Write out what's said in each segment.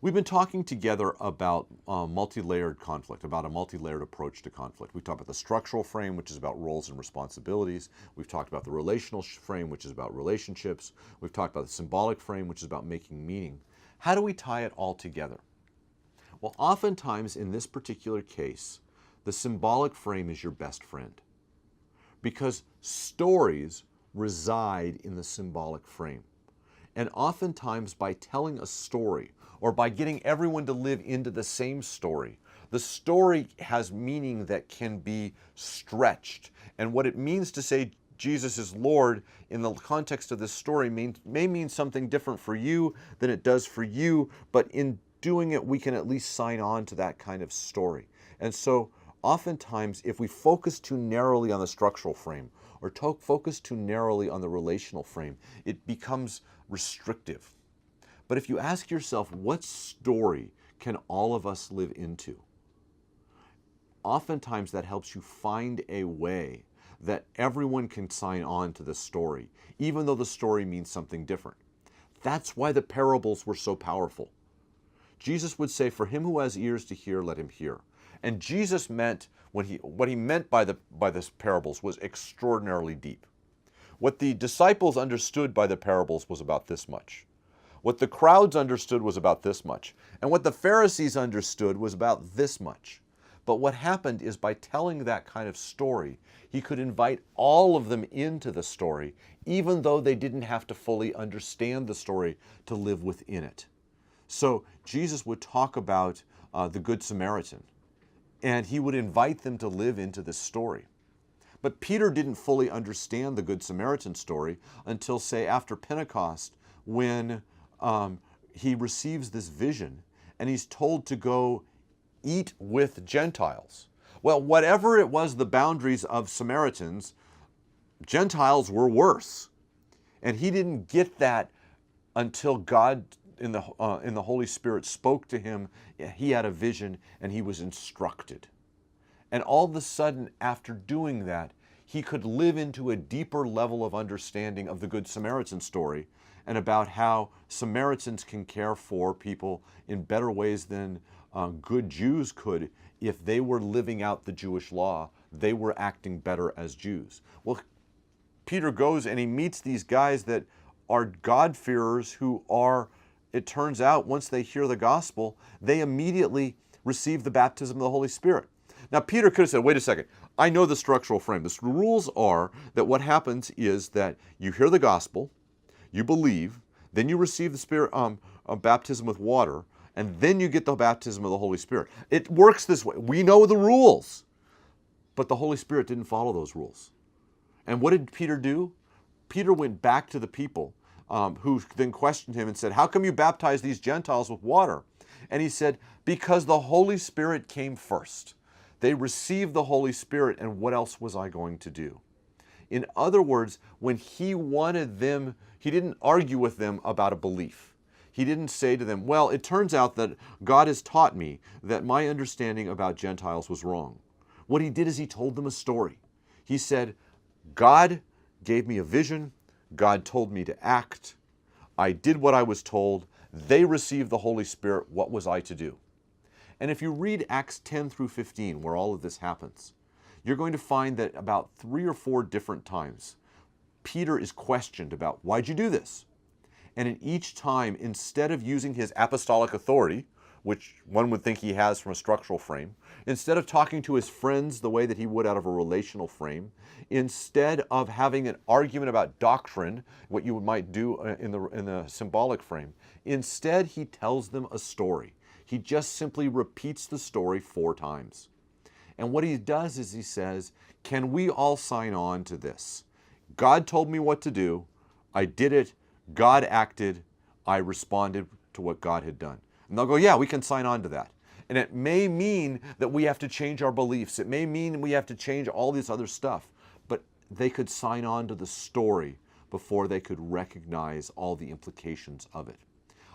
We've been talking together about multi-layered conflict, about a multi-layered approach to conflict. We've talked about the structural frame, which is about roles and responsibilities. We've talked about the relational frame, which is about relationships. We've talked about the symbolic frame, which is about making meaning. How do we tie it all together? Well, oftentimes in this particular case, the symbolic frame is your best friend, because stories reside in the symbolic frame. And oftentimes by telling a story, or by getting everyone to live into the same story, the story has meaning that can be stretched. And what it means to say Jesus is Lord in the context of this story may mean something different for you than it does for you, but in doing it, we can at least sign on to that kind of story. And so oftentimes, if we focus too narrowly on the structural frame, or focus too narrowly on the relational frame, it becomes restrictive. But if you ask yourself, what story can all of us live into? Oftentimes that helps you find a way that everyone can sign on to the story, even though the story means something different. That's why the parables were so powerful. Jesus would say, for him who has ears to hear, let him hear. And Jesus meant, what he meant by the parables was extraordinarily deep. What the disciples understood by the parables was about this much. What the crowds understood was about this much. And what the Pharisees understood was about this much. But what happened is by telling that kind of story, he could invite all of them into the story, even though they didn't have to fully understand the story to live within it. So Jesus would talk about the Good Samaritan, and he would invite them to live into this story. But Peter didn't fully understand the Good Samaritan story until, say, after Pentecost, when he receives this vision and he's told to go eat with Gentiles. Well, whatever it was, the boundaries of Samaritans, Gentiles were worse. And he didn't get that until God in the Holy Spirit spoke to him. He had a vision and he was instructed. And all of a sudden, after doing that, he could live into a deeper level of understanding of the Good Samaritan story and about how Samaritans can care for people in better ways than good Jews could. If they were living out the Jewish law, they were acting better as Jews. Well, Peter goes and he meets these guys that are God-fearers who are, it turns out, once they hear the gospel, they immediately receive the baptism of the Holy Spirit. Now, Peter could have said, wait a second, I know the structural frame. The rules are that what happens is that you hear the gospel, you believe, then you receive the Spirit, baptism with water, and then you get the baptism of the Holy Spirit. It works this way. We know the rules, but the Holy Spirit didn't follow those rules. And what did Peter do? Peter went back to the people who then questioned him and said, how come you baptize these Gentiles with water? And he said, because the Holy Spirit came first. They received the Holy Spirit, and what else was I going to do? In other words, when he wanted them, he didn't argue with them about a belief. He didn't say to them, well, it turns out that God has taught me that my understanding about Gentiles was wrong. What he did is he told them a story. He said, God gave me a vision. God told me to act. I did what I was told. They received the Holy Spirit. What was I to do? And if you read Acts 10 through 15, where all of this happens, you're going to find that about 3 or 4 different times, Peter is questioned about, why'd you do this? And in each time, instead of using his apostolic authority, which one would think he has from a structural frame, instead of talking to his friends the way that he would out of a relational frame, instead of having an argument about doctrine, what you might do in the symbolic frame, instead he tells them a story. He just simply repeats the story 4 times. And what he does is he says, can we all sign on to this? God told me what to do. I did it. God acted. I responded to what God had done. And they'll go, yeah, we can sign on to that. And it may mean that we have to change our beliefs. It may mean we have to change all this other stuff. But they could sign on to the story before they could recognize all the implications of it.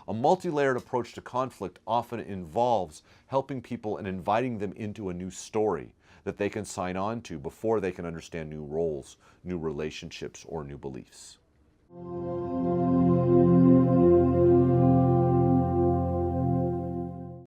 A multi-layered approach to conflict often involves helping people and inviting them into a new story that they can sign on to before they can understand new roles, new relationships, or new beliefs.